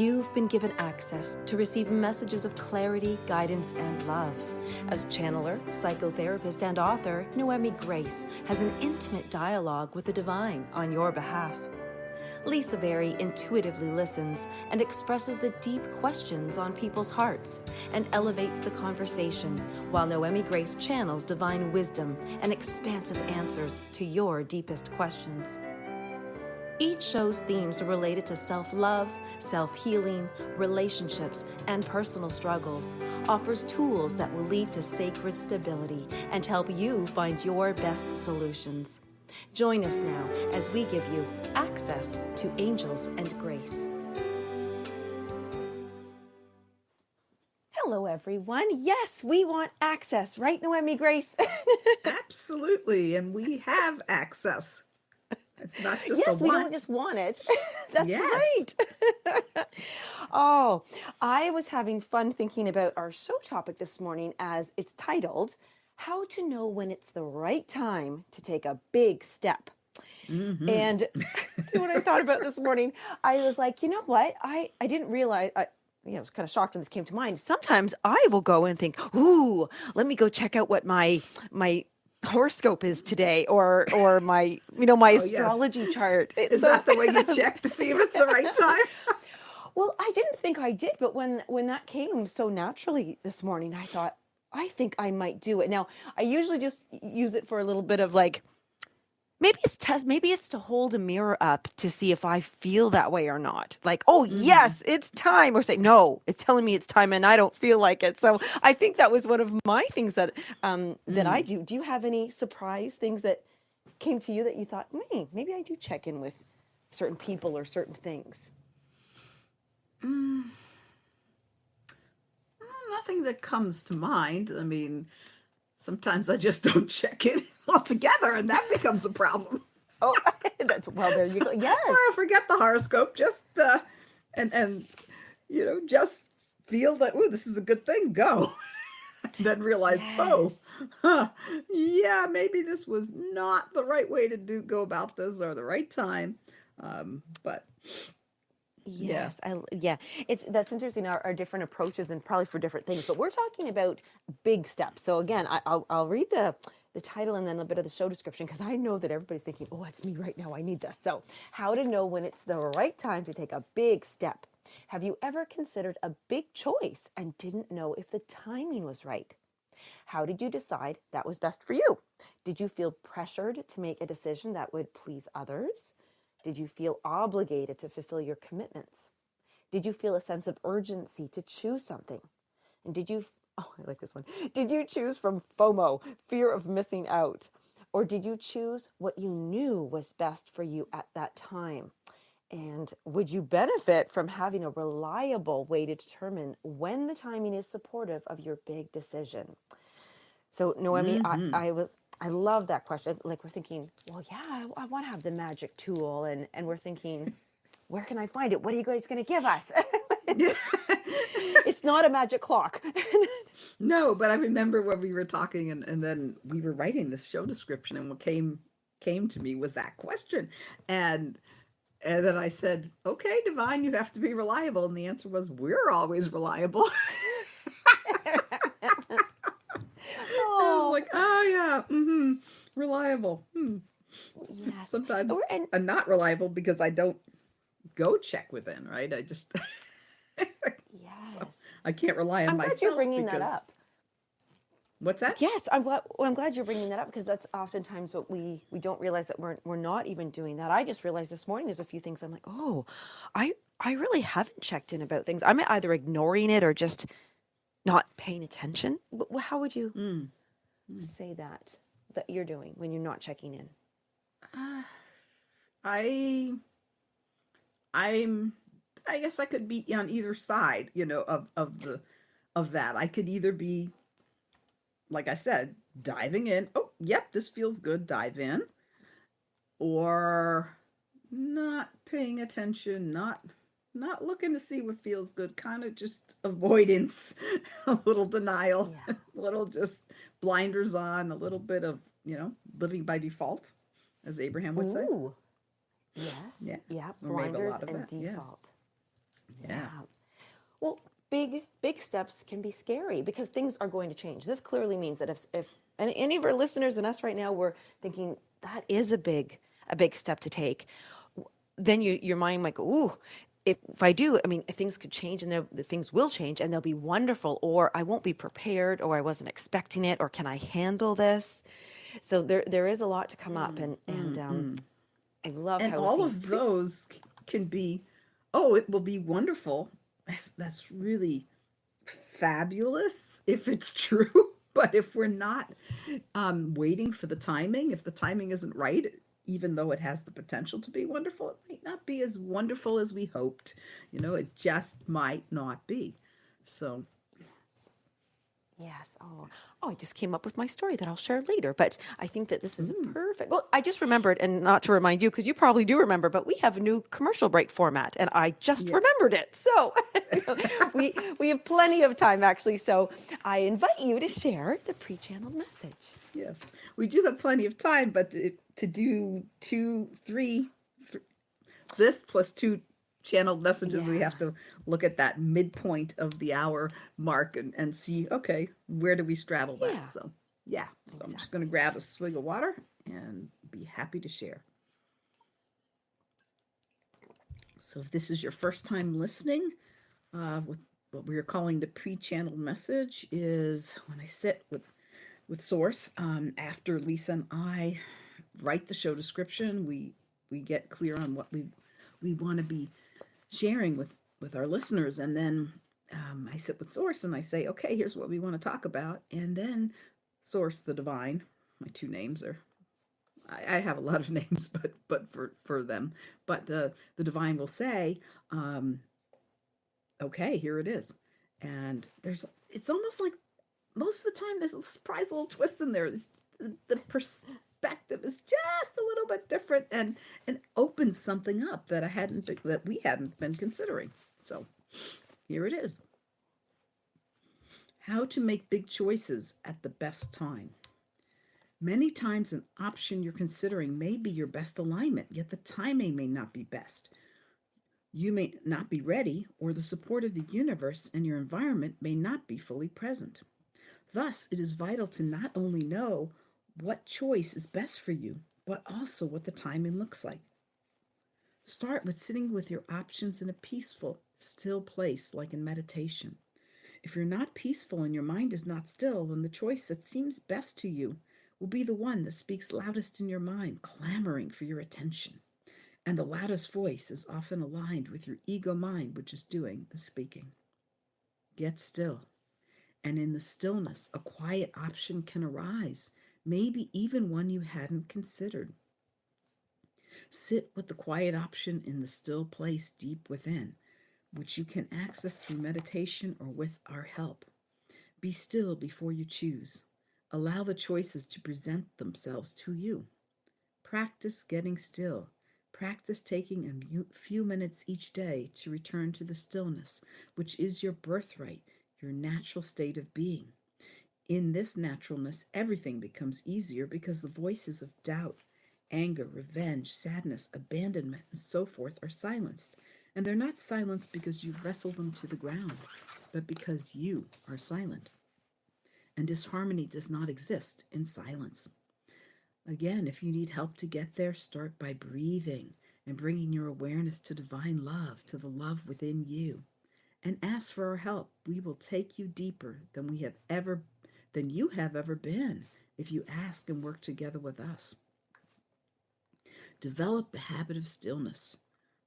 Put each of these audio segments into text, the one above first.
You've been given access to receive messages of clarity, guidance, and love. As channeler, psychotherapist, and author, Noemi Grace has an intimate dialogue with the divine on your behalf. Lisa Berry intuitively listens and expresses the deep questions on people's hearts and elevates the conversation, while Noemi Grace channels divine wisdom and expansive answers to your deepest questions. Each show's themes are related to self-love, self-healing, relationships, and personal struggles, offers tools that will lead to sacred stability and help you find your best solutions. Join us now as we give you access to angels and grace. Hello, everyone. Yes, we want access, right, Noemi Grace? Absolutely, and we have access. It's not just yes, a we want. don't just want it. That's Yes. right. Oh, I was having fun thinking about our show topic this morning as it's titled, How to Know When It's the Right Time to Take a Big Step. Mm-hmm. And what I thought about this morning, I was like, you know what? I didn't realize, I was kind of shocked when this came to mind. Sometimes I will go and think, ooh, let me go check out what my horoscope is today, or my my astrology chart. Is that the way you check to see if it's the right time? Well, I didn't think I did, but when that came so naturally this morning, I thought, I think I might do it. Now, I usually just use it for a little bit of like, maybe it's to hold a mirror up to see if I feel that way or not. Like, oh, yes, it's time. Or say, no, it's telling me it's time and I don't feel like it. So I think that was one of my things that I do. Do you have any surprise things that came to you that you thought, maybe I do check in with certain people or certain things? Nothing that comes to mind. I mean, sometimes I just don't check in altogether, and that becomes a problem. Oh, there you go. Yes. Or I forget the horoscope, just and just feel that, oh, this is a good thing, go. And then realize, yeah, maybe this was not the right way to go about this, or the right time. But yes, that's interesting. Our different approaches, and probably for different things, but we're talking about big steps. So again, I'll read the title and then a bit of the show description, because I know that everybody's thinking, oh, it's me right now, I need this. So, how to know when it's the right time to take a big step. Have you ever considered a big choice and didn't know if the timing was right? How did you decide that was best for you? Did you feel pressured to make a decision that would please others? Did you feel obligated to fulfill your commitments? Did you feel a sense of urgency to choose something? And I like this one. Did you choose from FOMO, fear of missing out? Or did you choose what you knew was best for you at that time? And would you benefit from having a reliable way to determine when the timing is supportive of your big decision? So, Noemi, I love that question. Like, we're thinking, well, yeah, I want to have the magic tool. And we're thinking, where can I find it? What are you guys going to give us? It's not a magic clock. No, but I remember when we were talking and then we were writing this show description, and what came to me was that question. And then I said, okay, divine, you have to be reliable. And the answer was, we're always reliable. I was like, oh yeah, reliable. Yes. Sometimes I'm not reliable because I don't go check within, right? I just yes. So I can't rely on myself. I'm glad you're bringing that up. What's that? Yes, I'm glad you're bringing that up, because that's oftentimes what we don't realize, that we're not even doing that. I just realized this morning there's a few things I'm like, oh, I really haven't checked in about things. I'm either ignoring it or just not paying attention. How would you say that you're doing when you're not checking in? I guess I could be on either side, of that. I could either be, like I said, diving in. Oh, yep, this feels good. Dive in. Or not paying attention, not looking to see what feels good, kind of just avoidance, a little denial, a little just blinders on, a little bit of, living by default, as Abraham would say. Yes. Yeah. Blinders and default. Yeah. Yeah. Well, big steps can be scary because things are going to change. This clearly means that if any of our listeners and us right now were thinking that is a big step to take, then your mind might go, ooh, if I do, I mean, things could change and the things will change and they'll be wonderful, or I won't be prepared, or I wasn't expecting it, or can I handle this? So there is a lot to come up, and I love And how if all you of those can be, oh, it will be wonderful. That's really fabulous if it's true. But if we're not waiting for the timing, if the timing isn't right, even though it has the potential to be wonderful, it might not be as wonderful as we hoped. It just might not be. So, Yes. I just came up with my story that I'll share later. But I think that this is a ooh, perfect. Well, I just remembered, and not to remind you, because you probably do remember, but we have a new commercial break format, and I just yes. remembered it. So we have plenty of time, actually. So I invite you to share the pre-channeled message. Yes, we do have plenty of time, but to do two, three, this plus two channeled messages, we Yeah. have to look at that midpoint of the hour mark and see, okay, where do we straddle that? Yeah. So, yeah, so I'm just going Exactly. to grab a swig of water and be happy to share. So, if this is your first time listening, what we are calling the pre-channeled message is when I sit with Source after Lisa and I write the show description. We get clear on what we want to be sharing with our listeners, and then I sit with Source and I say, okay, here's what we want to talk about, and then Source, the divine, my two names are. I have a lot of names, but for them, but the divine will say, um, okay, here it is, and it's almost like most of the time there's a surprise little twist in there. The perspective is just a little bit different and opens something up that we hadn't been considering. So here it is. How to make big choices at the best time. Many times an option you're considering may be your best alignment, yet the timing may not be best. You may not be ready, or the support of the universe and your environment may not be fully present. Thus, it is vital to not only know what choice is best for you, but also what the timing looks like. Start with sitting with your options in a peaceful, still place, like in meditation. If you're not peaceful and your mind is not still, then the choice that seems best to you will be the one that speaks loudest in your mind, clamoring for your attention. And the loudest voice is often aligned with your ego mind, which is doing the speaking. Get still. And in the stillness, a quiet option can arise, maybe even one you hadn't considered. Sit with the quiet option in the still place deep within, which you can access through meditation or with our help. Be still before you choose. Allow the choices to present themselves to you. Practice getting still. Practice taking a few minutes each day to return to the stillness, which is your birthright, your natural state of being. In this naturalness, everything becomes easier because the voices of doubt, anger, revenge, sadness, abandonment, and so forth are silenced. And they're not silenced because you wrestle them to the ground, but because you are silent. And disharmony does not exist in silence. Again, if you need help to get there, start by breathing and bringing your awareness to divine love, to the love within you. And ask for our help. We will take you deeper than you have ever been if you ask and work together with us. Develop the habit of stillness.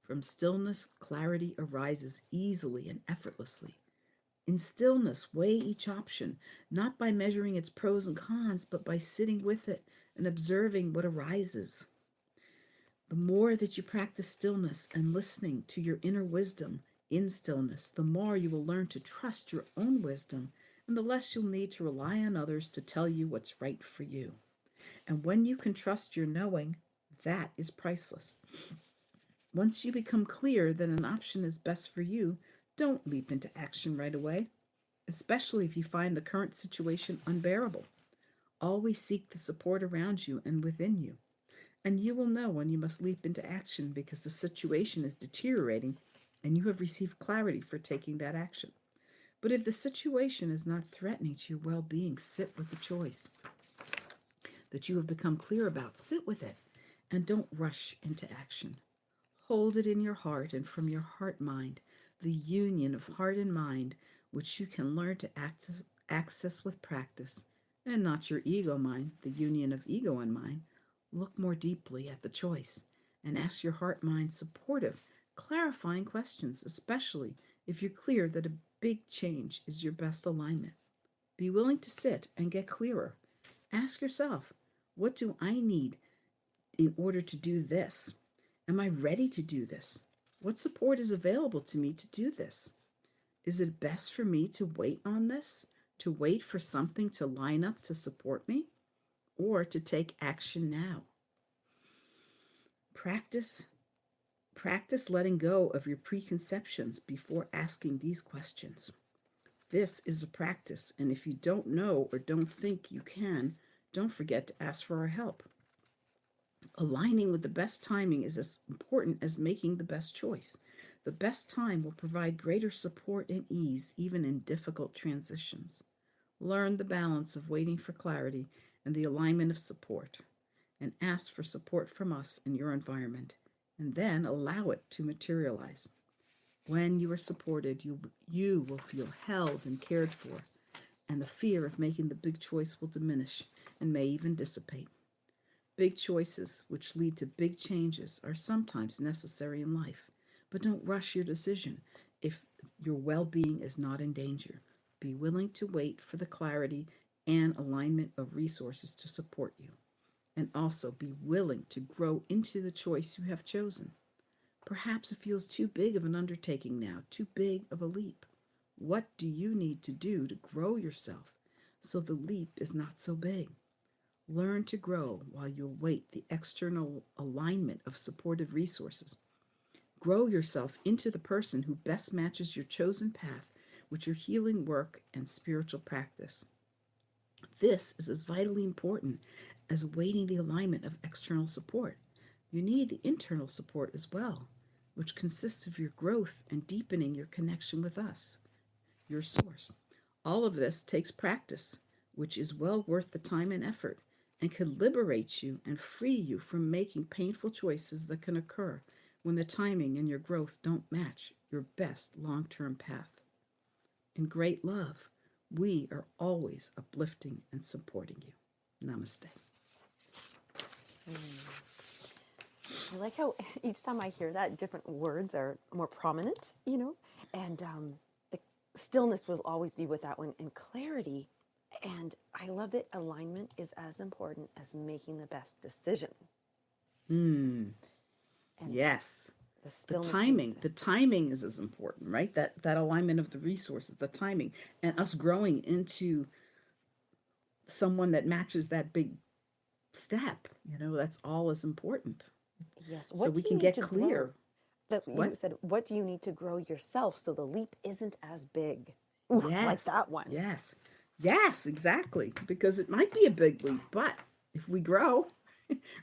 From stillness, clarity arises easily and effortlessly. In stillness, weigh each option, not by measuring its pros and cons, but by sitting with it and observing what arises. The more that you practice stillness and listening to your inner wisdom in stillness, the more you will learn to trust your own wisdom, and the less you'll need to rely on others to tell you what's right for you. And when you can trust your knowing, that is priceless. Once you become clear that an option is best for you, don't leap into action right away, especially if you find the current situation unbearable. Always seek the support around you and within you, and you will know when you must leap into action because the situation is deteriorating and you have received clarity for taking that action. But if the situation is not threatening to your well being, sit with the choice that you have become clear about. Sit with it and don't rush into action. Hold it in your heart and from your heart mind, the union of heart and mind, which you can learn to access with practice, and not your ego mind, the union of ego and mind. Look more deeply at the choice and ask your heart mind supportive, clarifying questions, especially if you're clear that a big change is your best alignment. Be willing to sit and get clearer. Ask yourself, what do I need in order to do this? Am I ready to do this? What support is available to me to do this? Is it best for me to wait on this? To wait for something to line up to support me? Or to take action now? Practice practice letting go of your preconceptions before asking these questions. This is a practice, and if you don't know or don't think you can, don't forget to ask for our help. Aligning with the best timing is as important as making the best choice. The best time will provide greater support and ease even in difficult transitions. Learn the balance of waiting for clarity and the alignment of support, and ask for support from us in your environment, and then allow it to materialize. When you are supported, you will feel held and cared for, and the fear of making the big choice will diminish and may even dissipate. Big choices, which lead to big changes, are sometimes necessary in life, but don't rush your decision if your well being is not in danger. Be willing to wait for the clarity and alignment of resources to support you, and also be willing to grow into the choice you have chosen. Perhaps it feels too big of an undertaking now, too big of a leap. What do you need to do to grow yourself so the leap is not so big? Learn to grow while you await the external alignment of supportive resources. Grow yourself into the person who best matches your chosen path with your healing work and spiritual practice. This is as vitally important as awaiting the alignment of external support. You need the internal support as well, which consists of your growth and deepening your connection with us, your source. All of this takes practice, which is well worth the time and effort, and can liberate you and free you from making painful choices that can occur when the timing and your growth don't match your best long term path. In great love, we are always uplifting and supporting you. Namaste. I like how each time I hear that, different words are more prominent, and the stillness will always be with that one, and clarity. And I love that alignment is as important as making the best decision. Hmm. And Yes. the The stillness timing. The timing is as important, right? That alignment of the resources, the timing, and us growing into someone that matches that big step. That's all as important. yes. So What we do you can need get to grow? clear. That you What? said, what do you need to grow yourself so the leap isn't as big? Ooh, I like Yes. that one. Yes. Yes, exactly. Because it might be a big leap, but if we grow,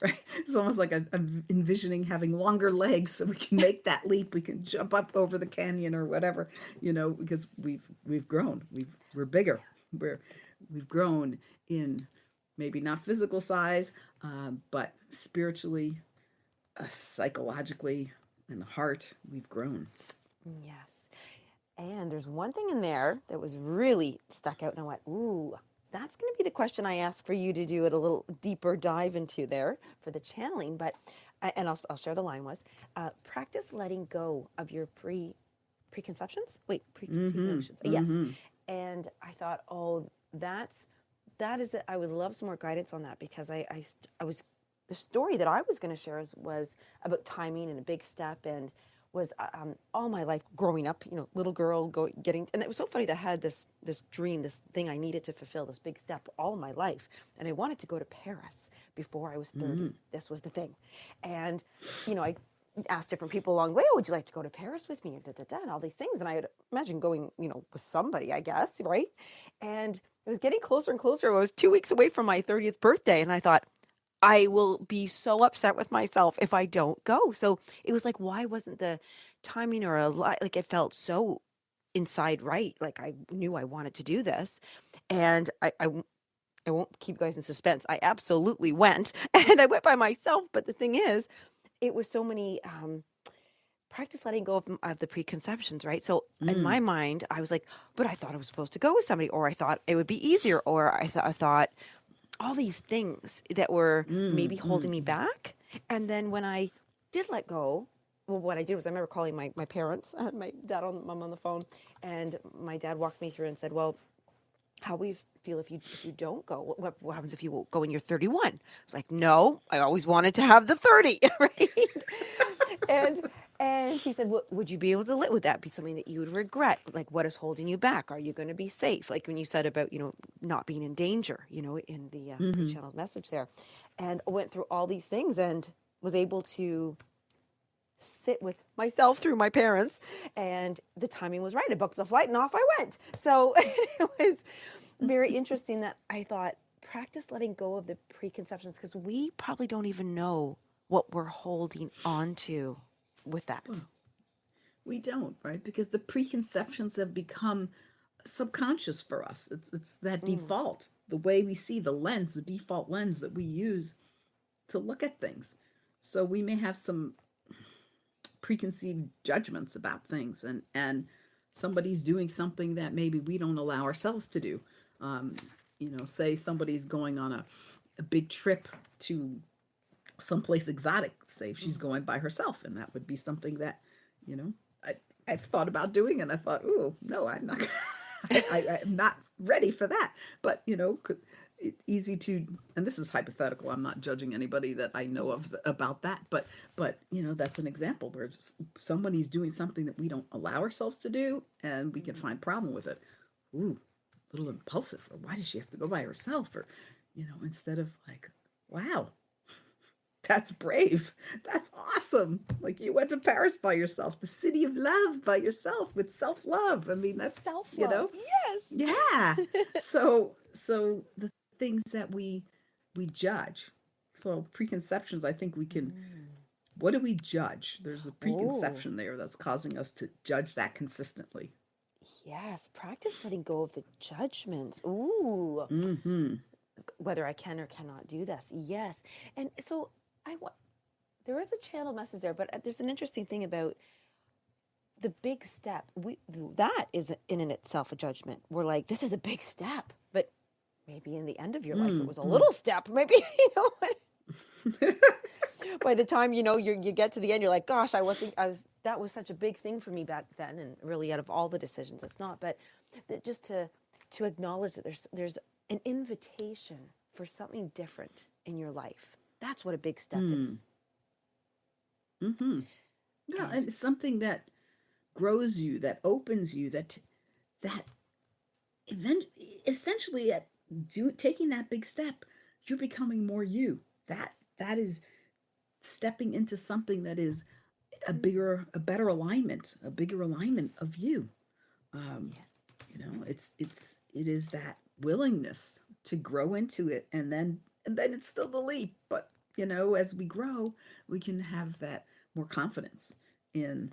right? It's almost like I'm envisioning having longer legs so we can make that leap. We can jump up over the canyon or whatever, because we've grown. We're bigger. We've grown in maybe not physical size, but spiritually, psychologically, in the heart, we've grown. Yes. And there's one thing in there that was really stuck out, and I went, ooh, that's going to be the question I ask for you to do it a little deeper dive into there for the channeling. But, and I'll share the line was, practice letting go of your preconceptions. Wait, preconceived Mm-hmm. notions. Yes. Mm-hmm. And I thought, oh, that is it. I would love some more guidance on that because I was, the story that I was going to share was about timing and a big step, and was all my life growing up, little girl getting, and it was so funny that I had this dream, this thing I needed to fulfill, this big step all my life, and I wanted to go to Paris before I was 30. Mm-hmm. This was the thing, and I asked different people along the way, oh, would you like to go to Paris with me, and all these things, and I had imagined going, with somebody, I guess, right? And it was getting closer and closer. I was 2 weeks away from my 30th birthday, and I thought, I will be so upset with myself if I don't go. So it was like, why wasn't the timing or like it felt so inside right. Like I knew I wanted to do this. And I won't keep you guys in suspense. I absolutely went and I went by myself. But the thing is, it was so many practice letting go of the preconceptions, right? So in my Mm, mind, I was like, but I thought I was supposed to go with somebody, or I thought it would be easier, or I thought all these things that were maybe holding me mm. back. And then when I did let go, well, what I did was I remember calling my parents, my dad and mom on the phone, and my dad walked me through and said, well, how we feel if you don't go, what happens if you go when you're 31? I was like, no, I always wanted to have the 30, right? and and he said, well, would you be able to live with that? Be something that you would regret? Like, what is holding you back? Are you going to be safe? Like when you said about, not being in danger, in the Mm-hmm. pre-channeled message there, and I went through all these things and was able to sit with myself through my parents, and the timing was right. I booked the flight and off I went. So it was very interesting that I thought practice letting go of the preconceptions, because we probably don't even know what we're holding on to with that. Well, we don't, right? Because the preconceptions have become subconscious for us. It's that Mm. default, the way we see the lens, the default lens that we use to look at things. So we may have some preconceived judgments about things, and somebody's doing something that maybe we don't allow ourselves to do. Um, say somebody's going on a big trip to someplace exotic, say if she's going by herself, and that would be something that, you know, I, I've thought about doing, and I thought, oh, no, I'm not, I'm not ready for that. But, it's easy to, and this is hypothetical, I'm not judging anybody that I know of about that, but, that's an example where somebody's doing something that we don't allow ourselves to do, and we can find problem with it. Ooh, a little impulsive, or why does she have to go by herself? Or, instead of like, wow, that's brave. That's awesome. Like you went to Paris by yourself, the city of love by yourself with self-love. I mean, that's, Self love, yes. yeah. So the things that we judge. So preconceptions, I think we can, what do we judge? There's a Oh, preconception there that's causing us to judge that consistently. yes. Practice letting go of the judgments. Ooh, Mm-hmm. whether I can or cannot do this. Yes. And so there is a channel message there, but there's an interesting thing about the big step. That is in and itself a judgment. We're like, this is a big step, but maybe in the end of your life it was a Mm-hmm. little step. Maybe by the time you get to the end, you're like, gosh, I was think I was that was such a big thing for me back then, and really out of all the decisions, it's not. But just to acknowledge that there's an invitation for something different in your life. That's what a big step Mm. is. Mm-hmm. Yeah, and And it's something that grows you, that opens you, that event essentially at taking that big step, you're becoming more you. That is stepping into something that is a better alignment, a bigger alignment of you. Um, yes. it is that willingness to grow into it, and then it's still the leap. But as we grow, we can have that more confidence in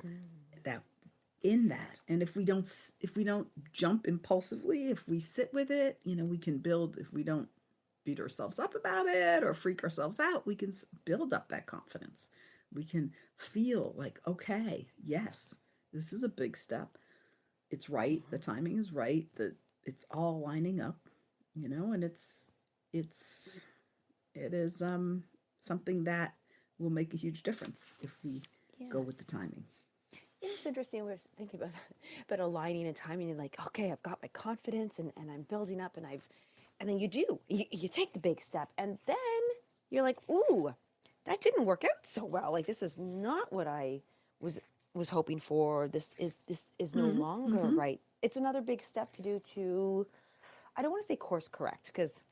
that and if we don't jump impulsively, if we sit with it, we can build. If we don't beat ourselves up about it or freak ourselves out, we can build up that confidence. We can feel like, okay, yes, this is a big step. It's right, the timing is right, that it's all lining up, and it's it is something that will make a huge difference if we go with the Yes. timing. It's interesting. We are thinking about but aligning and timing and like, okay, I've got my confidence and I'm building up and then you take the big step and then you're like, ooh, that didn't work out so well. Like this is not what I was was hoping for. This is no Mm-hmm. longer Mm-hmm. right. It's another big step to do to I don't want to say course correct because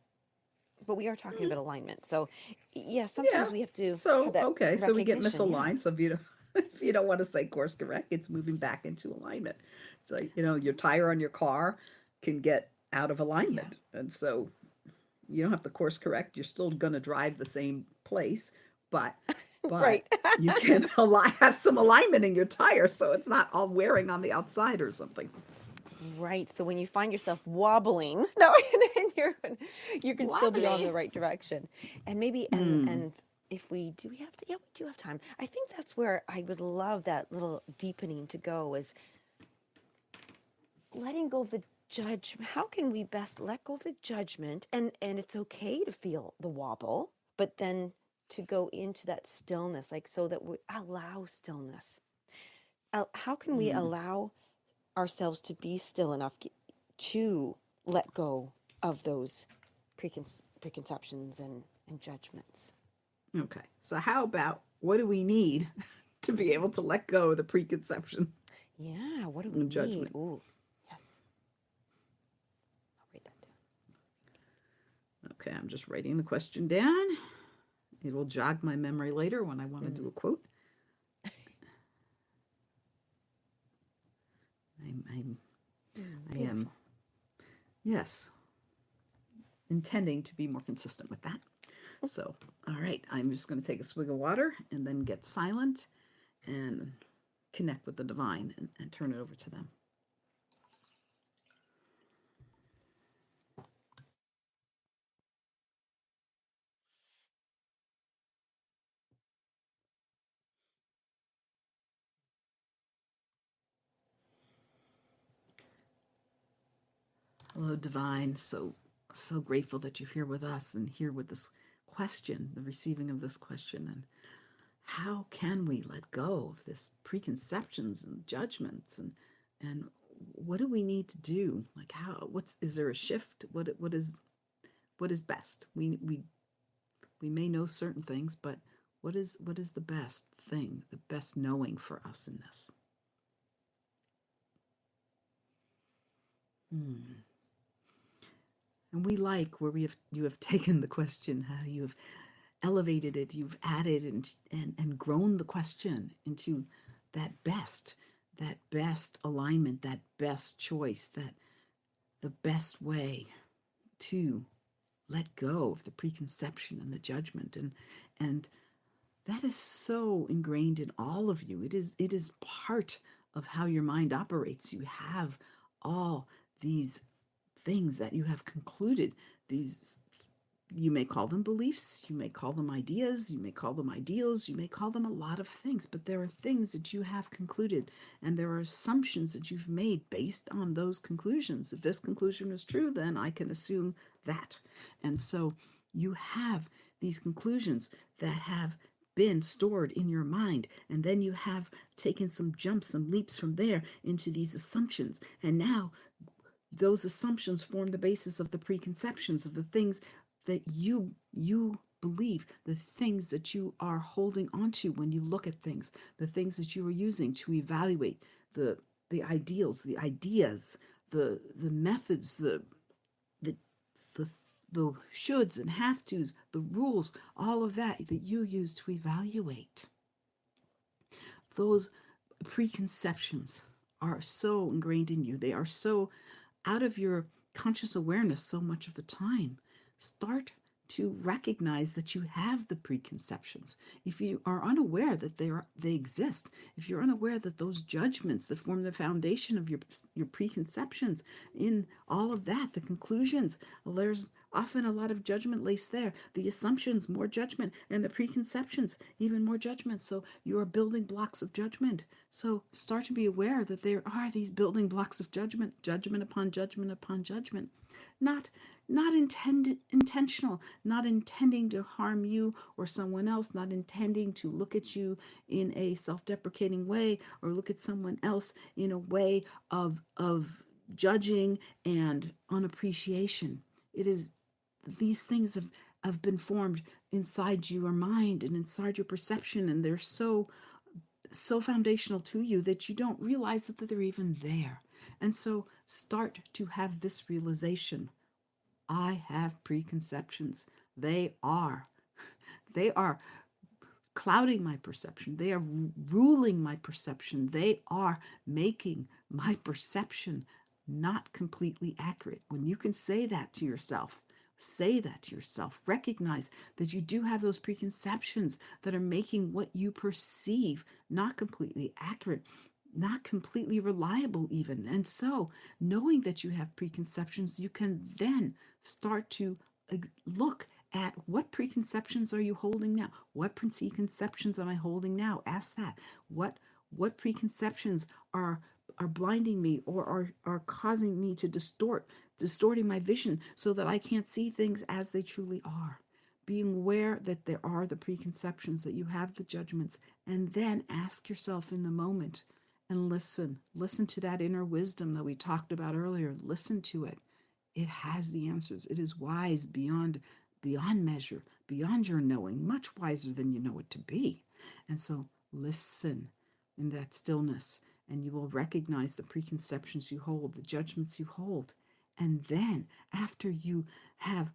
but we are talking about alignment. So yeah, Yeah. sometimes we have to have So that okay, so we get recognition. Yeah. misaligned. So if you don't if you don't want to say course correct, it's moving back into alignment. So your tire on your car can get out of Yeah. alignment, and so you don't have to course correct. You're still going to drive the same place, but but Right. you can have some alignment in your tire so it's not all wearing on the outside or something. Right. So when you find yourself wobbling, no, and you can still be on Wobbly. the right direction. And maybe and if we do we have to, yeah, we do have time. I think that's where I would love that little deepening to go, is letting go of the judgment. How can we best let go of the judgment? And it's okay to feel the wobble, but then to go into that stillness, like, so that we allow stillness. How can we Mm. allow ourselves to be still enough to let go of those preconceptions and judgments? Okay. So how about, what do we need to be able to let go of the preconception Yeah, what do we and need? judgment? Ooh, yes. I'll write that down. Okay, I'm just writing the question down. It will jog my memory later when I want to do a quote. I'm I am, Beautiful. yes, intending to be more consistent with that. So, all right, I'm just going to take a swig of water and then get silent and connect with the divine and turn it over to them. Hello, divine. So grateful that you're here with us and here with this question, the receiving of this question. And how can we let go of this preconceptions and judgments, and what do we need to do? Like, how, is there a shift? What is best? We may know certain things, but what is the best thing, the best knowing for us in this? And we like where you have taken the question, how you have elevated it, you've added and grown the question into that best alignment, that best choice, that the best way to let go of the preconception and the judgment, and that is so ingrained in all of you. It is part of how your mind operates. You have all these things that you have concluded, these, you may call them beliefs, you may call them ideas, you may call them ideals, you may call them a lot of things, but there are things that you have concluded, and there are assumptions that you've made based on those conclusions. If this conclusion is true, then I can assume that. And so you have these conclusions that have been stored in your mind, and then you have taken some jumps, some leaps from there into these assumptions, and now those assumptions form the basis of the preconceptions of the things that you believe, the things that you are holding onto when you look at things, the things that you are using to evaluate the ideals, the ideas, the methods, the the the shoulds and have tos, the rules, all of that you use to evaluate. Those preconceptions are so ingrained in you. They are so out of your conscious awareness so much of the time. Start to recognize that you have the preconceptions. If you are unaware that they exist, if you're unaware that those judgments that form the foundation of your preconceptions, in all of that, the conclusions, there's often a lot of judgment laced there. The assumptions, more judgment, and the preconceptions, even more judgment. So you are building blocks of judgment. So start to be aware that there are these building blocks of judgment, judgment upon judgment upon judgment. Not intentional, not intending to harm you or someone else, not intending to look at you in a self-deprecating way or look at someone else in a way of judging and unappreciation. It is, these things have been formed inside your mind and inside your perception, and they're so foundational to you that you don't realize that they're even there. And so start to have this realization: I have preconceptions. They are clouding my perception. They are ruling my perception. They are making my perception not completely accurate. When you can say that to yourself, Say that to yourself. Recognize that you do have those preconceptions that are making what you perceive not completely accurate, not completely reliable even. And so, knowing that you have preconceptions, you can then start to look at what preconceptions are you holding now? What preconceptions am I holding now? Ask that. What preconceptions are blinding me or are causing me to distorting my vision so that I can't see things as they truly are? Being aware that there are the preconceptions, that you have the judgments, and then ask yourself in the moment and listen to that inner wisdom that we talked about earlier. Listen to it. It has the answers. It is wise beyond measure, beyond your knowing, much wiser than you know it to be. And so listen in that stillness, and you will recognize the preconceptions you hold, the judgments you hold. And then after you have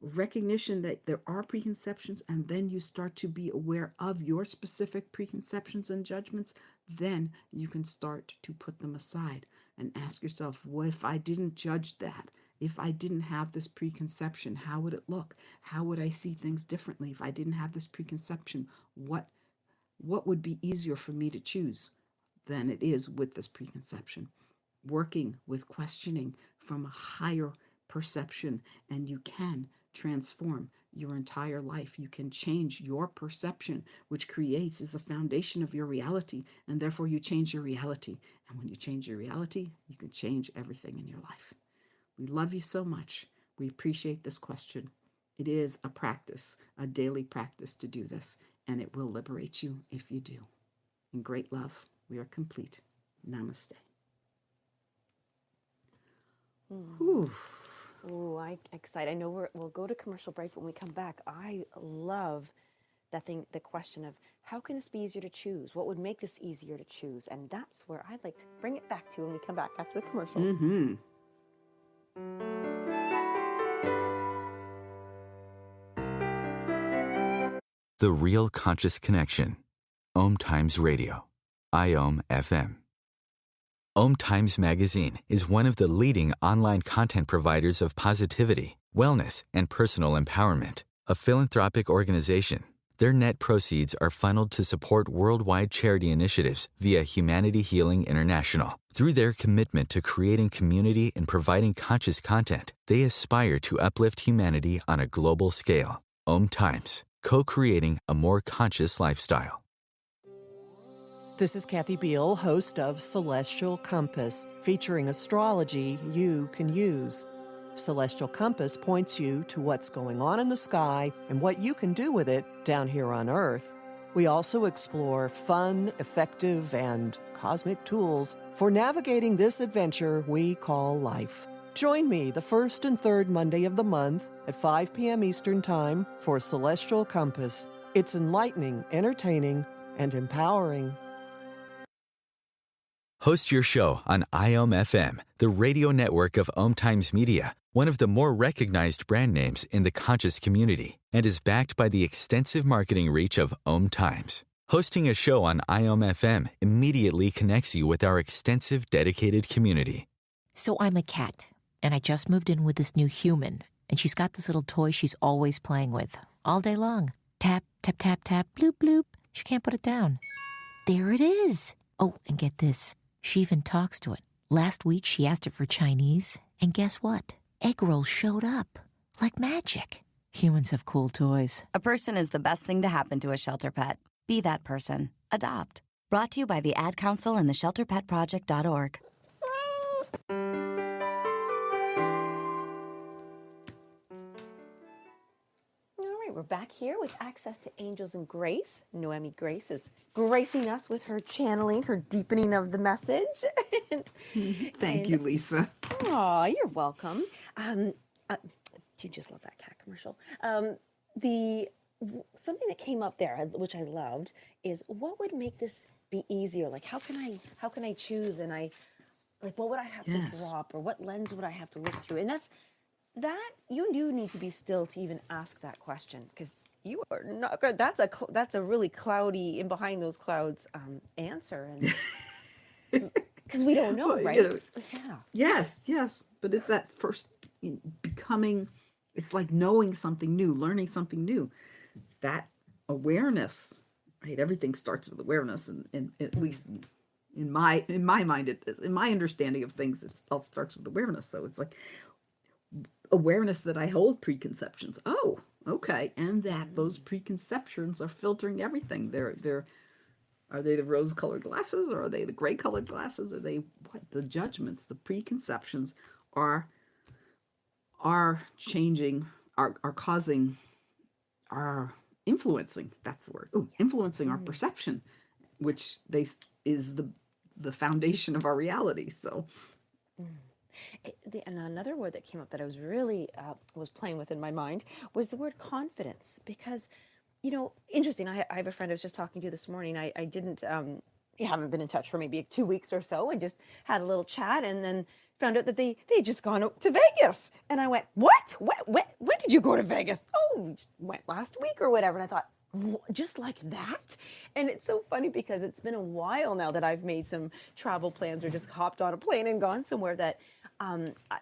recognition that there are preconceptions, and then you start to be aware of your specific preconceptions and judgments, then you can start to put them aside and ask yourself, what if I didn't judge that? If I didn't have this preconception, how would it look? How would I see things differently? If I didn't have this preconception, what would be easier for me to choose than it is with this preconception? Working with questioning from a higher perception, and you can transform your entire life. You can change your perception, which creates is the foundation of your reality, and therefore you change your reality. And when you change your reality, you can change everything in your life. We love you so much. We appreciate this question. It is a practice, a daily practice to do this, and it will liberate you if you do. In great love, we are complete. Namaste. Whew. Ooh, I'm excited. I know we'll go to commercial break, but when we come back, I love the question of how can this be easier to choose? What would make this easier to choose? And that's where I'd like to bring it back to when we come back after the commercials. Mm-hmm. The Real Conscious Connection. OMTimes Radio. IOM FM. OMTimes Magazine is one of the leading online content providers of positivity, wellness, and personal empowerment. A philanthropic organization, their net proceeds are funneled to support worldwide charity initiatives via Humanity Healing International. Through their commitment to creating community and providing conscious content, they aspire to uplift humanity on a global scale. OMTimes, co-creating a more conscious lifestyle. This is Kathy Beal, host of Celestial Compass, featuring astrology you can use. Celestial Compass points you to what's going on in the sky and what you can do with it down here on Earth. We also explore fun, effective, and cosmic tools for navigating this adventure we call life. Join me the first and third Monday of the month at 5 p.m. Eastern Time for Celestial Compass. It's enlightening, entertaining, and empowering. Host your show on IOM FM, the radio network of OMTimes Media, one of the more recognized brand names in the conscious community, and is backed by the extensive marketing reach of OMTimes. Hosting a show on IOM FM immediately connects you with our extensive dedicated community. So I'm a cat, and I just moved in with this new human, and she's got this little toy she's always playing with, all day long. Tap, tap, tap, tap, bloop, bloop. She can't put it down. There it is. Oh, and get this. She even talks to it. Last week, she asked it for Chinese, and guess what? Egg rolls showed up. Like magic. Humans have cool toys. A person is the best thing to happen to a shelter pet. Be that person. Adopt. Brought to you by the Ad Council and the ShelterPetProject.org. We're back here with access to angels and grace. Noemi Grace is gracing us with her channeling, her deepening of the message. Thank you, Lisa. Aw, you're welcome. You just love that cat commercial. Something that came up there, which I loved, is what would make this be easier? Like, how can I choose? And what would I have to drop, or what lens would I have to look through? And that you do need to be still to even ask that question, because you are not good. That's a really cloudy, in behind those clouds answer, and because we don't know, right? Yeah. Yes. But it's that first becoming It's like knowing something new, learning something new. That awareness, right? Everything starts with awareness, and at least in my mind, it is. In my understanding of things, it all starts with awareness. So it's like awareness that I hold preconceptions. Oh, okay, and that those preconceptions are filtering everything. They're are they the rose-colored glasses, or are they the gray-colored glasses? Are they what? The judgments, the preconceptions are changing, are causing, are influencing. That's the word. Ooh, influencing our perception, which they is the foundation of our reality. So, And another word that came up that I was really was playing with in my mind was the word confidence, because, interesting. I have a friend I was just talking to this morning. I didn't, haven't been in touch for maybe 2 weeks or so, and just had a little chat, and then found out that they had just gone to Vegas, and I went, what? When did you go to Vegas? Oh, we just went last week or whatever, and I thought, just like that. And it's so funny because it's been a while now that I've made some travel plans or just hopped on a plane and gone somewhere that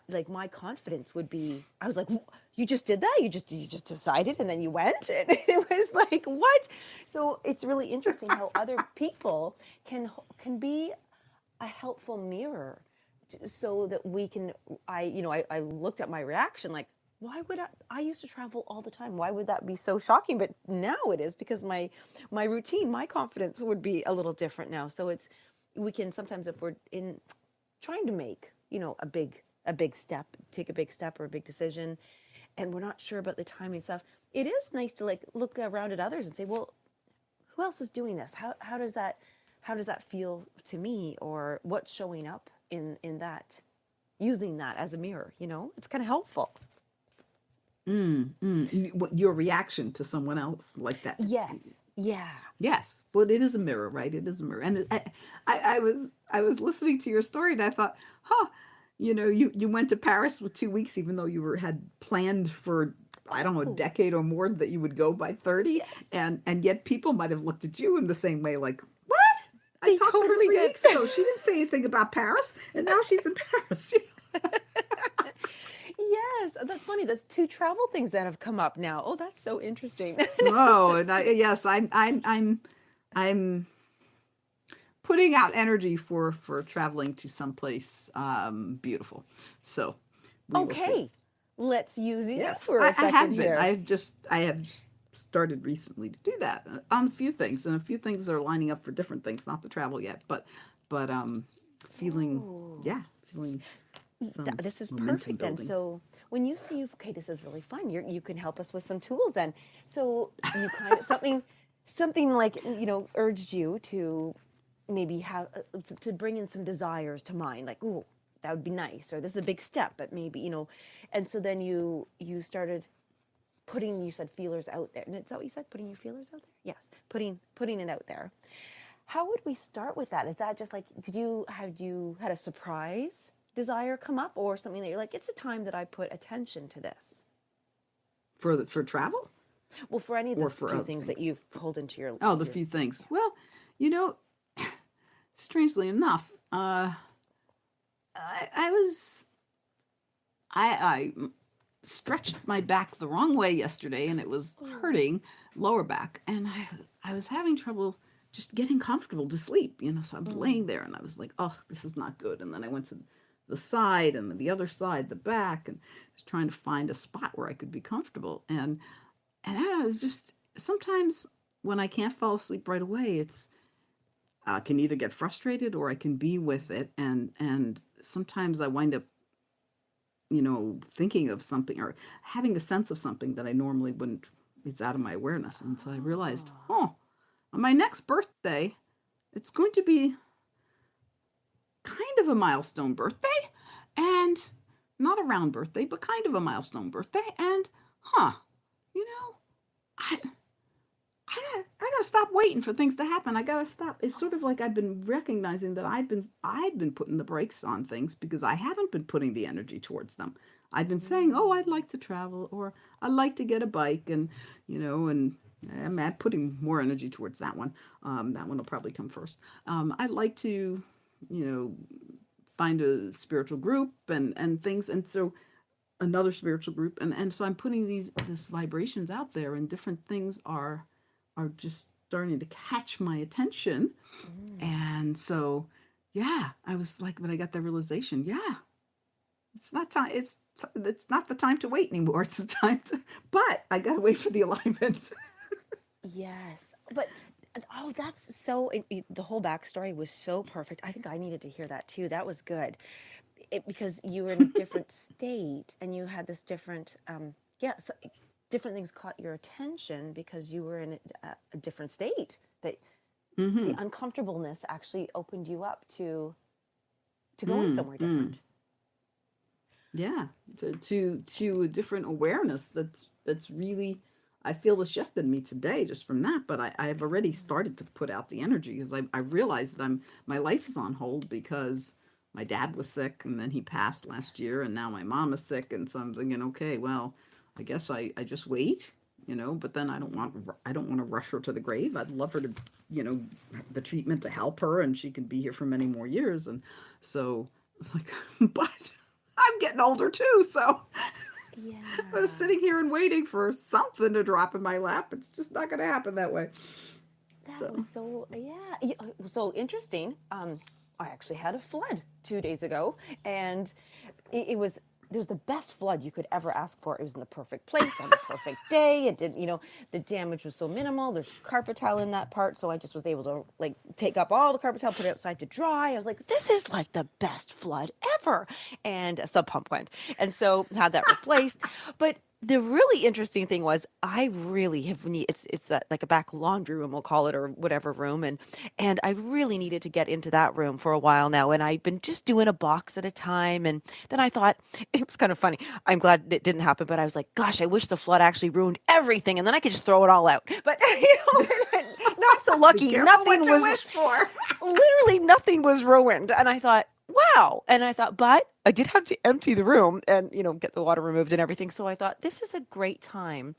like my confidence would be, I was like, you just did that, you just decided and then you went, and it was like, what? So it's really interesting how other people can be a helpful mirror, so that we can, I looked at my reaction like, why would I used to travel all the time, why would that be so shocking? But now it is, because my routine, my confidence would be a little different now. So it's, we can sometimes, if we're in trying to make, a big step, take a big step or a big decision, and we're not sure about the timing stuff, it is nice to like look around at others and say, well, who else is doing this? How does that feel to me, or what's showing up in that, using that as a mirror, it's kind of helpful. your reaction to someone else like that. Yes. Yeah. Yes, but it is a mirror, right? It is a mirror. And I was listening to your story, and I thought, huh, you went to Paris with 2 weeks, even though had planned for, I don't know, a decade or more that you would go by 30. Yes. And yet people might have looked at you in the same way, like, what? I They talked to her totally 3 weeks did. ago. She didn't say anything about Paris, and now she's in Paris. Yes, that's funny. That's two travel things that have come up now. Oh, that's so interesting. Oh, and yes, I'm putting out energy for traveling to someplace beautiful. So we will see. Okay, let's use you Yes, for a I second have been. here. I have just started recently to do that on a few things, and a few things are lining up for different things. Not the travel yet, but feeling, feeling some This is momentum perfect then. building. So when you say, okay, this is really fun, you can help us with some tools then. So you kind of something like, urged you to maybe have to bring in some desires to mind, like, ooh, that would be nice, or this is a big step, but maybe, and so then you started putting, you said, feelers out there, and it's what you said, putting your feelers out there. Yes, putting it out there. How would we start with that? Is that just like, had you had a surprise desire come up, or something that you're like, it's a time that I put attention to this? For travel? Well, for any of Or the for few other things that things? you've pulled into your Oh, the few things. Well, you know, strangely enough, I was I stretched my back the wrong way yesterday, and it was hurting, lower back, and I was having trouble just getting comfortable to sleep. So I was laying there, and I was like, oh, this is not good. And then I went to the side, and then the other side, the back, and was trying to find a spot where I could be comfortable. And I was just, sometimes when I can't fall asleep right away, it's I can either get frustrated or I can be with it, and sometimes I wind up thinking of something or having a sense of something that I normally wouldn't. It's out of my awareness. And so I realized, on my next birthday, it's going to be kind of a milestone birthday, and not a round birthday, but kind of a milestone birthday. And, you know, I, I gotta stop waiting for things to happen. I gotta stop. It's sort of like I've been recognizing that I've been putting the brakes on things because I haven't been putting the energy towards them. I've been saying, "Oh, I'd like to travel," or "I'd like to get a bike," and and I'm putting more energy towards that one. That one will probably come first. I'd like to, you know, find a spiritual group and things, and so another spiritual group, and so I'm putting this vibrations out there, and different things are just starting to catch my attention. And so, yeah, I was like, when I got the realization, yeah, it's not time. It's not the time to wait anymore. It's the time to, but I got to wait for the alignment. Yes, but oh, that's so. The whole backstory was so perfect. I think I needed to hear that too. That was good, because you were in a different state and you had this different, yeah, so different things caught your attention because you were in a different state. That the uncomfortableness actually opened you up to going somewhere different. Yeah, to a different awareness that's really, I feel the shift in me today just from that. But I've already started to put out the energy, because I realized that my life is on hold because my dad was sick and then he passed last year, and now my mom is sick, and so I'm thinking, okay, well, I guess I just wait, but then I don't want to rush her to the grave. I'd love her to, the treatment to help her, and she can be here for many more years. And so it's like, but I'm getting older too, so Yeah. I was sitting here and waiting for something to drop in my lap. It's just not going to happen that way. That was so, yeah, so interesting. I actually had a flood 2 days ago, and it was the best flood you could ever ask for. It was in the perfect place on the perfect day. It didn't, the damage was so minimal. There's carpet tile in that part, so I just was able to like take up all the carpet tile, put it outside to dry. I was like, this is like the best flood ever. And a sub pump went, and so had that replaced. But the really interesting thing was, I really have it's that, like, a back laundry room, we'll call it, or whatever room, and I really needed to get into that room for a while now, and I've been just doing a box at a time. And then I thought, it was kind of funny. I'm glad it didn't happen, but I was like, gosh, I wish the flood actually ruined everything, and then I could just throw it all out. But not so lucky. Nothing was wished for. literally nothing was ruined, and I thought, wow. And I thought, but I did have to empty the room and, get the water removed and everything. So I thought, this is a great time.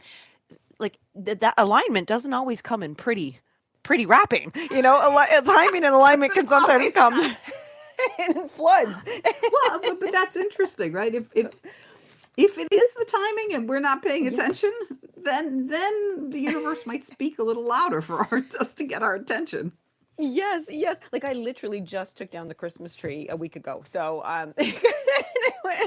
Like, that alignment doesn't always come in pretty wrapping. Timing and alignment can sometimes come in floods. Well, but that's interesting, right? If it is the timing and we're not paying attention, then the universe might speak a little louder for us to get our attention. Yes. Like, I literally just took down the Christmas tree a week ago. So I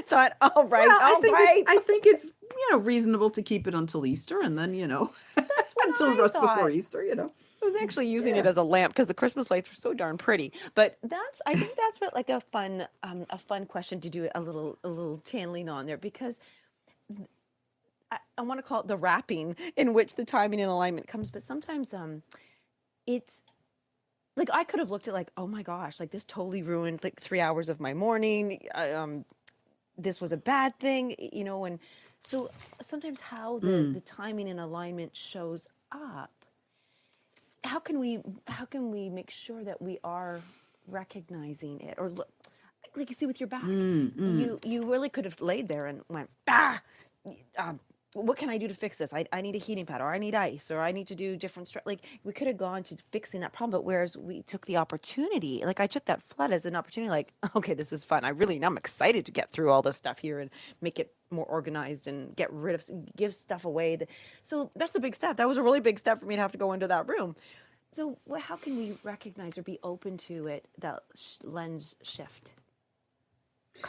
thought, all right, Well, I think it's reasonable to keep it until Easter, and then until just before Easter. I was actually using it as a lamp because the Christmas lights were so darn pretty. But I think that's what, like, a fun question to do a little channeling on there, because I want to call it the wrapping in which the timing and alignment comes. But sometimes it's like, I could have looked at, like, oh my gosh, like, this totally ruined like 3 hours of my morning. This was a bad thing, and so sometimes how the timing and alignment shows up, how can we make sure that we are recognizing it? Or look, like, you see with your back, you really could have laid there and went, what can I do to fix this? I need a heating pad, or I need ice, or I need to do different like, we could have gone to fixing that problem. But whereas we took the opportunity, like, I took that flood as an opportunity, like, okay, this is fun. I'm excited to get through all this stuff here and make it more organized and give stuff away. So that's a big step. That was a really big step for me to have to go into that room. So how can we recognize or be open to it, that lens shift?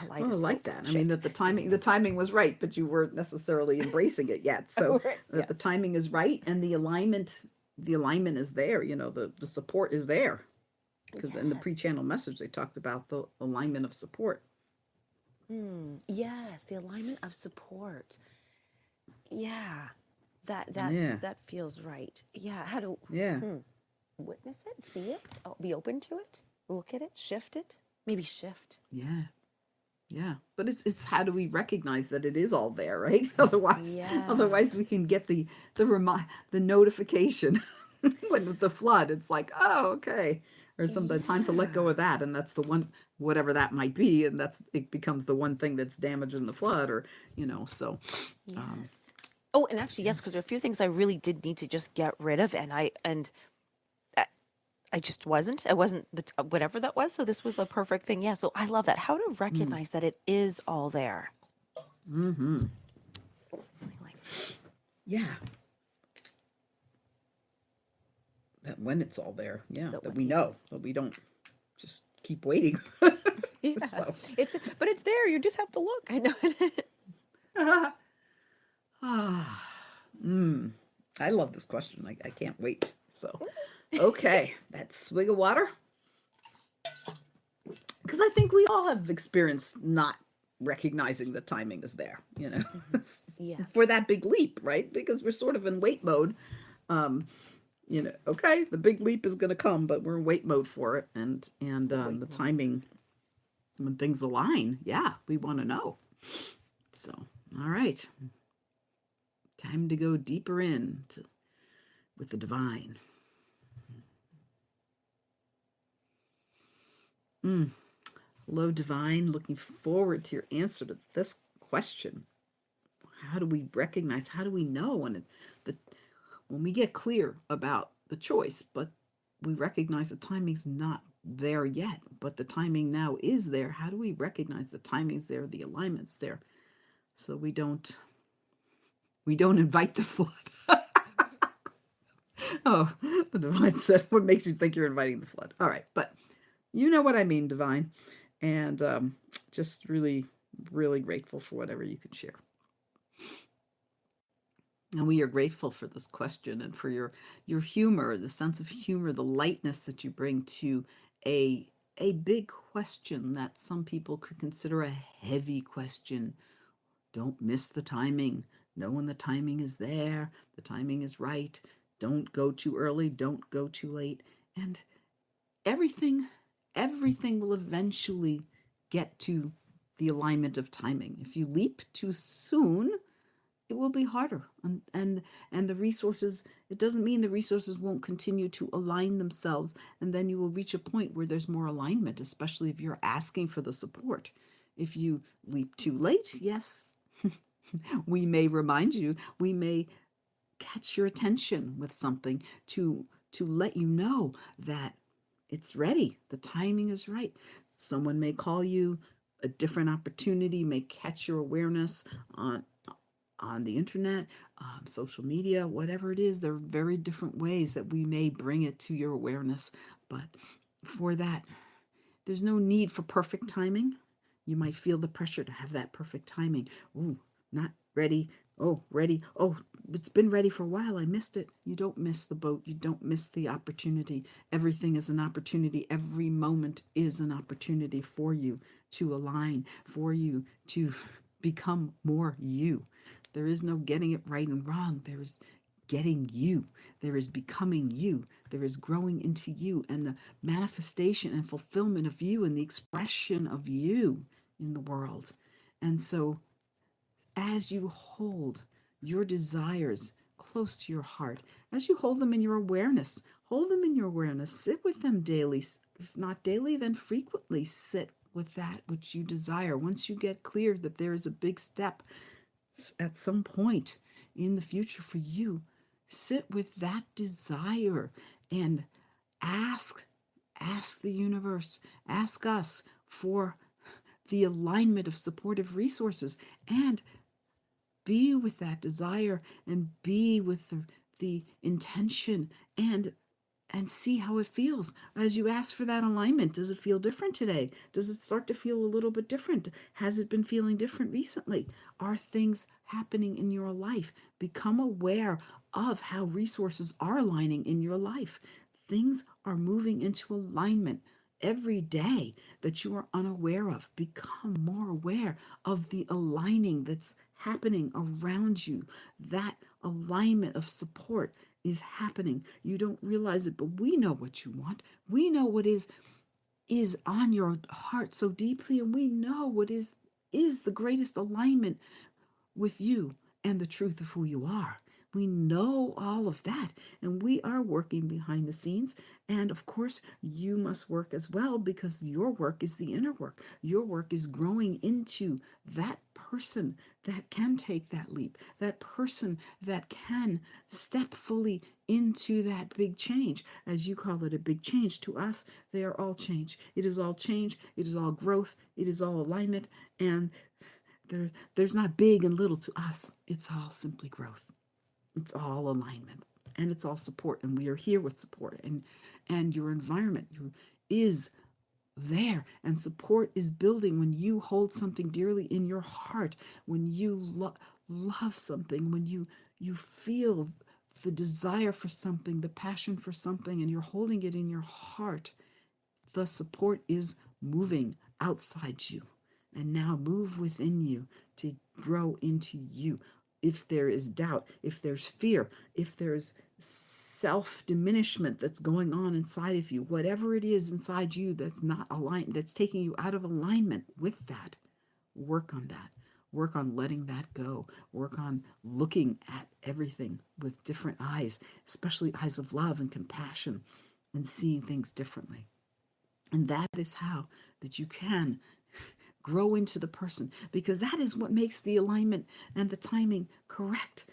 Oh, I like that. I mean, that the timing was right, but you weren't necessarily embracing it yet. So that the timing is right, and the alignment is there. The support is there, because in the pre-channel message they talked about the alignment of support. Yes, the alignment of support. Yeah, that feels right. Yeah, how to witness it, see it, be open to it, look at it, shift it, maybe shift. Yeah, but it's how do we recognize that it is all there, right? Otherwise we can get the notification when the flood. It's like, oh, okay, or something time to let go of that, and that's the one, whatever that might be, and it becomes the one thing that's damaging the flood, or so. Yes. Oh, and actually, yes, because there are a few things I really did need to just get rid of, and I just wasn't. I wasn't whatever that was. So this was the perfect thing. Yeah. So I love that. How to recognize that it is all there. Mm-hmm. I like that. Yeah. That when it's all there, yeah, That that when- we know, yes. but we don't just keep waiting. Yeah, So, but it's there. You just have to look. I know. I love this question. I can't wait. So, okay, that swig of water. Because I think we all have experienced not recognizing the timing is there, Yes. for that big leap, right? Because we're sort of in wait mode. Okay, the big leap is going to come, but we're in wait mode for it. And Wait the mode. timing, when things align, yeah, we want to know. So, all right. Time to go deeper with the divine. Hello, divine. Looking forward to your answer to this question. How do we recognize? How do we know when we get clear about the choice, but we recognize the timing's not there yet, but the timing now is there? How do we recognize the timing's there, the alignment's there, so we don't invite the flood? Oh, the divine said, "What makes you think you're inviting the flood?" All right, but you know what I mean, divine, and just really, really grateful for whatever you could share. And we are grateful for this question and for your humor, the sense of humor, the lightness that you bring to a big question that some people could consider a heavy question. Don't miss the timing. Know when the timing is there. The timing is right. Don't go too early. Don't go too late. And everything will eventually get to the alignment of timing. If you leap too soon, it will be harder, and the resources, it doesn't mean the resources won't continue to align themselves, and then you will reach a point where there's more alignment, especially if you're asking for the support. If you leap too late, yes, we may remind you, we may catch your attention with something to let you know that it's ready, the timing is right. Someone may call you, a different opportunity may catch your awareness on the internet, social media, whatever it is. There are very different ways that we may bring it to your awareness. But for that, there's no need for perfect timing. You might feel the pressure to have that perfect timing. Ooh, not ready. Oh, ready. Oh, it's been ready for a while. I missed it. You don't miss the boat. You don't miss the opportunity. Everything is an opportunity. Every moment is an opportunity for you to align, for you to become more you. There is no getting it right and wrong. There is getting you. There is becoming you. There is growing into you and the manifestation and fulfillment of you and the expression of you in the world. And so, as you hold your desires close to your heart, as you hold them in your awareness, sit with them daily. If not daily, then frequently sit with that which you desire. Once you get clear that there is a big step at some point in the future for you, sit with that desire and ask the universe, ask us for the alignment of supportive resources, and be with that desire and be with the intention, and see how it feels as you ask for that alignment. Does it feel different today? Does it start to feel a little bit different? Has it been feeling different recently? Are things happening in your life? Become aware of how resources are aligning in your life. Things are moving into alignment every day that you are unaware of. Become more aware of the aligning that's happening around you. That alignment of support is happening. You don't realize it, but we know what you want. We know what is on your heart so deeply, and we know what is the greatest alignment with you and the truth of who you are. We know all of that, and we are working behind the scenes. And of course, you must work as well, because your work is the inner work. Your work is growing into that person that can take that leap, that person that can step fully into that big change. As you call it, a big change. To us, they are all change. It is all change. It is all growth. It is all alignment. And There's not big and little to us. It's all simply growth. It's all alignment, and it's all support. And we are here with support, and your environment is there, and support is building when you hold something dearly in your heart, when you love something, when you feel the desire for something, the passion for something, and you're holding it in your heart. The support is moving outside you, and now move within you to grow into you. If there is doubt, if there's fear, if there's self-diminishment that's going on inside of you, whatever it is inside you that's not aligned, that's taking you out of alignment with that, work on that. Work on letting that go. Work on looking at everything with different eyes, especially eyes of love and compassion, and seeing things differently. And that is how that you can grow into the person, because that is what makes the alignment and the timing correct.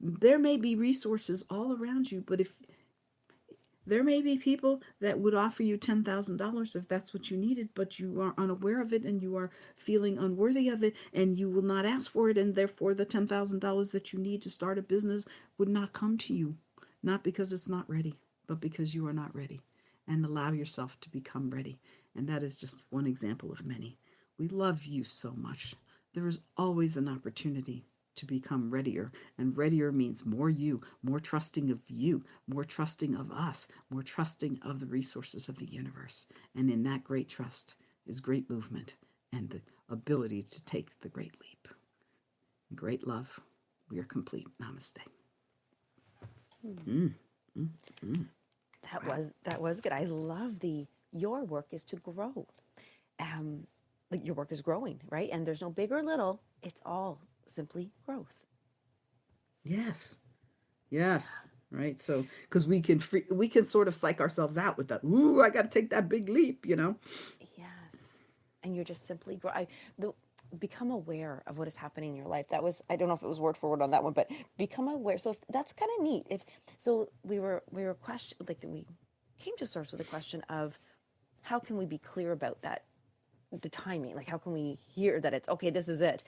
There may be resources all around you, but if there may be people that would offer you $10,000 if that's what you needed, but you are unaware of it and you are feeling unworthy of it, and you will not ask for it, and therefore the $10,000 that you need to start a business would not come to you, not because it's not ready, but because you are not ready. And allow yourself to become ready. And that is just one example of many. We love you so much. There is always an opportunity to become readier. And readier means more you, more trusting of you, more trusting of us, more trusting of the resources of the universe. And in that great trust is great movement and the ability to take the great leap. Great love. We are complete. Namaste. That was good. I love your work is to grow. Like your work is growing, right? And there's no big or little. It's all simply growth. Yes. Right. So, because we can sort of psych ourselves out with that. Ooh, I got to take that big leap, Yes. And you're just simply become aware of what is happening in your life. That was, I don't know if it was word for word on that one, but become aware. So that's kind of neat. We were we came to source with a question of how can we be clear about that, the timing, like how can we hear that it's okay, this is it.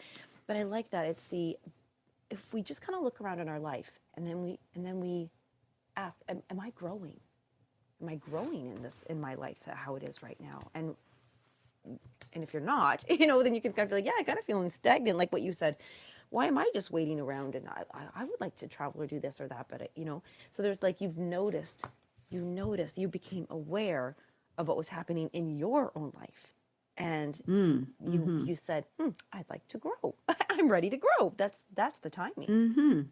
But I like that it's if we just kind of look around in our life and then we ask, am I growing? Am I growing in my life, how it is right now? And if you're not, then you can kind of be like, yeah, I kind of feeling stagnant, like what you said. Why am I just waiting around? And I would like to travel or do this or that, but so there's like, you became aware of what was happening in your own life. And you said, I'd like to grow. I'm ready to grow. That's the timing.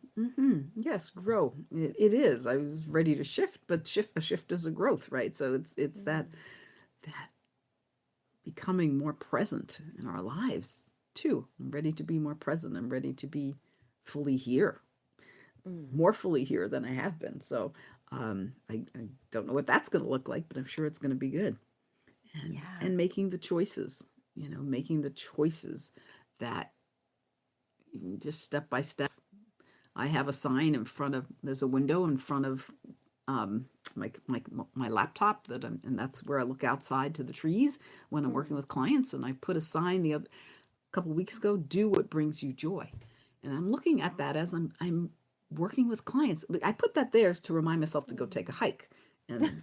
Yes, grow. It is. I was ready to shift, but a shift is a growth, right? So it's that becoming more present in our lives too. I'm ready to be more present. I'm ready to be fully here, more fully here than I have been. So I don't know what that's going to look like, but I'm sure it's going to be good. And making the choices, making the choices that just step by step. I have a sign there's a window in front of my laptop and that's where I look outside to the trees when I'm working with clients. And I put a sign a couple of weeks ago, do what brings you joy. And I'm looking at that as I'm working with clients. I put that there to remind myself to go take a hike.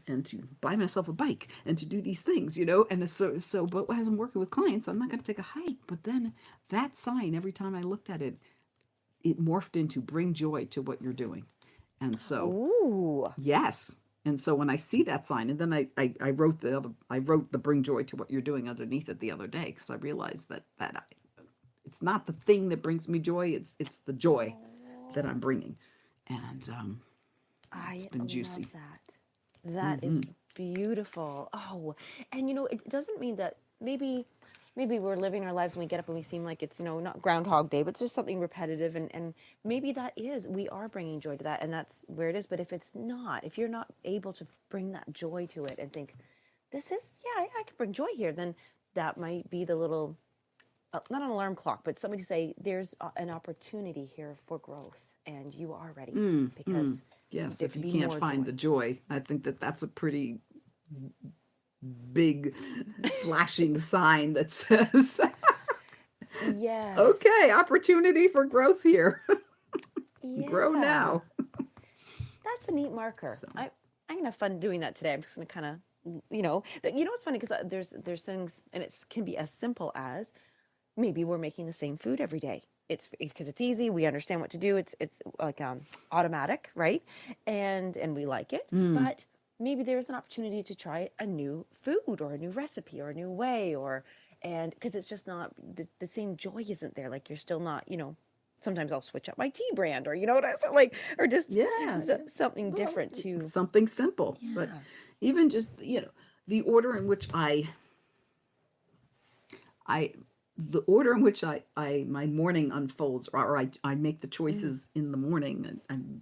And to buy myself a bike and to do these things, and so but as I'm working with clients, I'm not going to take a hike. But then that sign, every time I looked at it, it morphed into bring joy to what you're doing. And so, yes. And so when I see that sign, and then I wrote the bring joy to what you're doing underneath it the other day, because I realized that it's not the thing that brings me joy, it's the joy that I'm bringing. And it's been juicy. Love that. That is beautiful. Oh, and it doesn't mean that maybe we're living our lives and we get up and we seem like it's, not Groundhog Day, but it's just something repetitive. And maybe we are bringing joy to that, and that's where it is. But if you're not able to bring that joy to it and think, I can bring joy here, then that might be the little, not an alarm clock, but somebody say, there's an opportunity here for growth. And you are ready because yes, if you can't find the joy, I think that's a pretty big flashing sign that says Yes. Okay, opportunity for growth here. Grow Yeah. now. That's a neat marker. So, I'm gonna have fun doing that today. I'm just gonna kind of, but what's funny because there's things, and it can be as simple as maybe we're making the same food every day. It's because it's easy. We understand what to do. It's like automatic, right? And we like it. But maybe there's an opportunity to try a new food or a new recipe or a new way, and because it's just not the same joy isn't there. Like you're still not, sometimes I'll switch up my tea brand, or what I said, like, or just yeah. something Well, different too. something simple, but Yeah. even just, the order in which I the order in which my morning unfolds, or I make the choices in the morning, and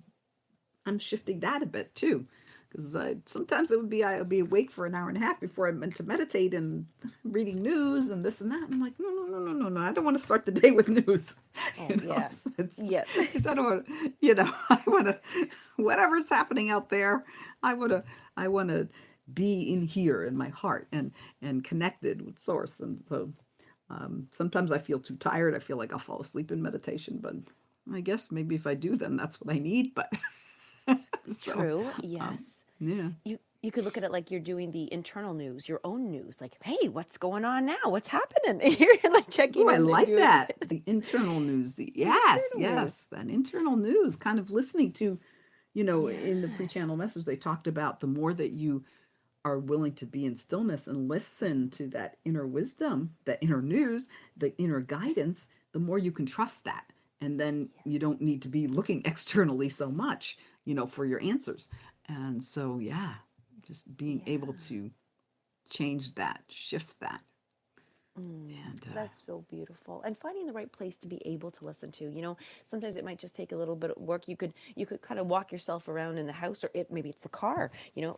I'm shifting that a bit too, because sometimes I would be awake for an hour and a half before I meant to meditate and reading news and this and that. I'm like, no, no, no, no, no, no. I don't want to start the day with news. Oh yeah. Yes. I don't want to, I want to, whatever's happening out there, I want to be in here in my heart and connected with source. And so sometimes I feel too tired. I feel like I'll fall asleep in meditation, but I guess maybe if I do, then that's what I need. But so, True. Yes. yeah. You could look at it like you're doing the internal news, your own news. Like, hey, what's going on now? What's happening? You're like checking Oh, I in and like doing that. The internal news. Yes, internal news. yes, that internal news. Kind of listening to, in the pre-channel Yes. message, they talked about the more that you are willing to be in stillness and listen to that inner wisdom, that inner news, the inner guidance, the more you can trust that. And then you don't need to be looking externally so much, for your answers. And so, yeah, just being able to change that, shift that. And That's so beautiful. And finding the right place to be able to listen to. Sometimes it might just take a little bit of work. You could kind of walk yourself around in the house, or maybe it's the car.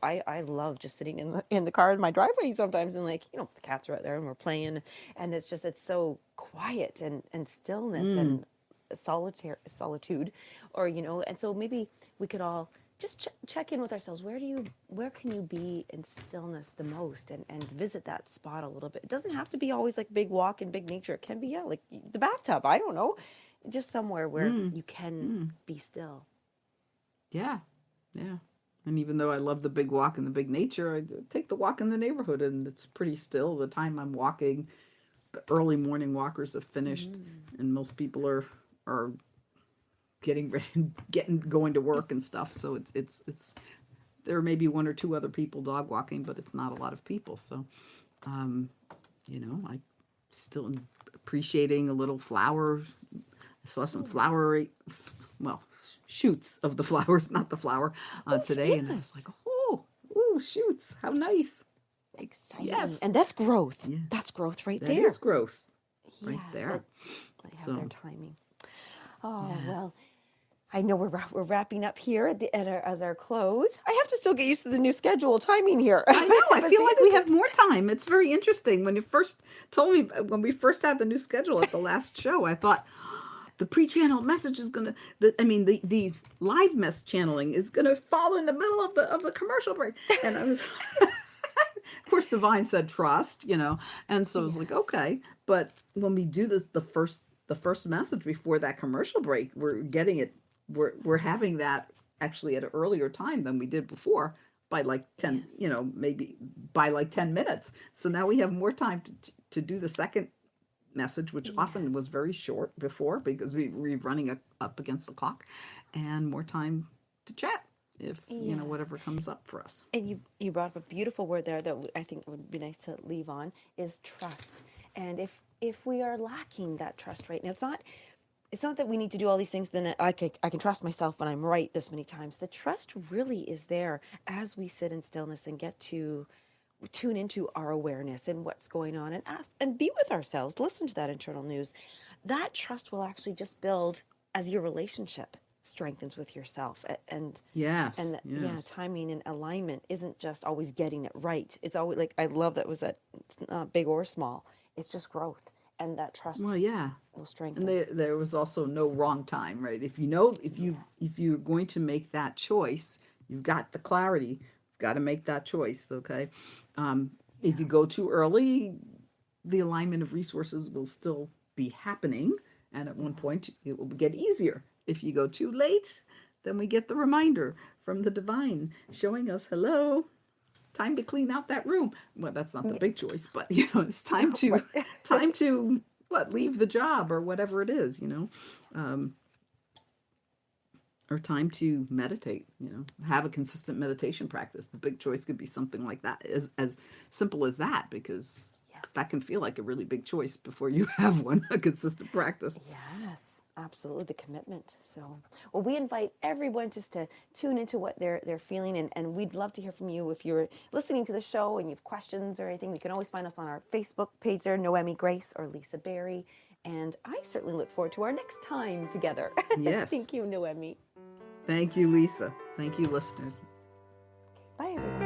I love just sitting in the car in my driveway sometimes, and like, the cats are out there and we're playing, and it's so quiet and stillness and solitude, or and so maybe we could all just check in with ourselves. Where can you be in stillness the most, and visit that spot a little bit. It doesn't have to be always like big walk in big nature. It can be, like the bathtub, I don't know, just somewhere where you can be still. yeah, yeah. And even though I love the big walk and the big nature, I take the walk in the neighborhood, and it's pretty still. The time I'm walking, the early morning walkers have finished, and most people are getting ready, going to work and stuff. So it's there may be one or two other people dog walking, but it's not a lot of people. So, I still am appreciating a little flower. I saw some well, shoots of the flowers, not the flower, today, and I was like, oh, shoots, how nice. Exciting. Yes. And that's growth. Yeah. That's growth right That there. is growth right Yes, there. they have So, their timing. Oh, well, I know we're wrapping up here as our close. I have to still get used to the new schedule timing here. I know. I But feel see, like we have more time. It's very interesting. When you first told me, when we first had the new schedule at the last show, I thought the pre-channel message is gonna. The live mess channeling is gonna fall in the middle of the commercial break. And I was, of course, Divine said trust, and so I was like, Yes. okay. But when we do the first message before that commercial break, we're getting it. We're having that actually at an earlier time than we did before, by like 10, Yes. maybe by like 10 minutes. So now we have more time to do the second message, which often was very short before because we're running up against the clock, and more time to chat if, whatever comes up for us. And you brought up a beautiful word there that I think would be nice to leave on, is trust. And if we are lacking that trust right now, it's not that we need to do all these things, then I can trust myself when I'm right this many times. The trust really is there as we sit in stillness and get to tune into our awareness and what's going on, and ask and be with ourselves, listen to that internal news. That trust will actually just build as your relationship strengthens with yourself. And Yes. timing and alignment isn't just always getting it right. It's always, like, I love that it's not big or small. It's just growth, and that trust Well, yeah. will strengthen. And there was also no wrong time, right? If you're going to make that choice, you've got the clarity. You've got to make that choice, okay? If you go too early, the alignment of resources will still be happening. And at one point, it will get easier. If you go too late, then we get the reminder from the divine showing us, hello, time to clean out that room. Well, that's not the big choice, but it's time to Right. time to leave the job or whatever it is, or time to meditate, have a consistent meditation practice. The big choice could be something like that, as simple as that, because that can feel like a really big choice before you have one, a consistent practice. Yes, absolutely, the commitment. So, well, we invite everyone just to tune into what they're feeling, and we'd love to hear from you. If you're listening to the show and you have questions or anything, you can always find us on our Facebook page there, Noemi Grace or Lisa Berry. And I certainly look forward to our next time together. Yes. Thank you, Noemi. Thank you, Lisa. Thank you, listeners. Bye, everyone.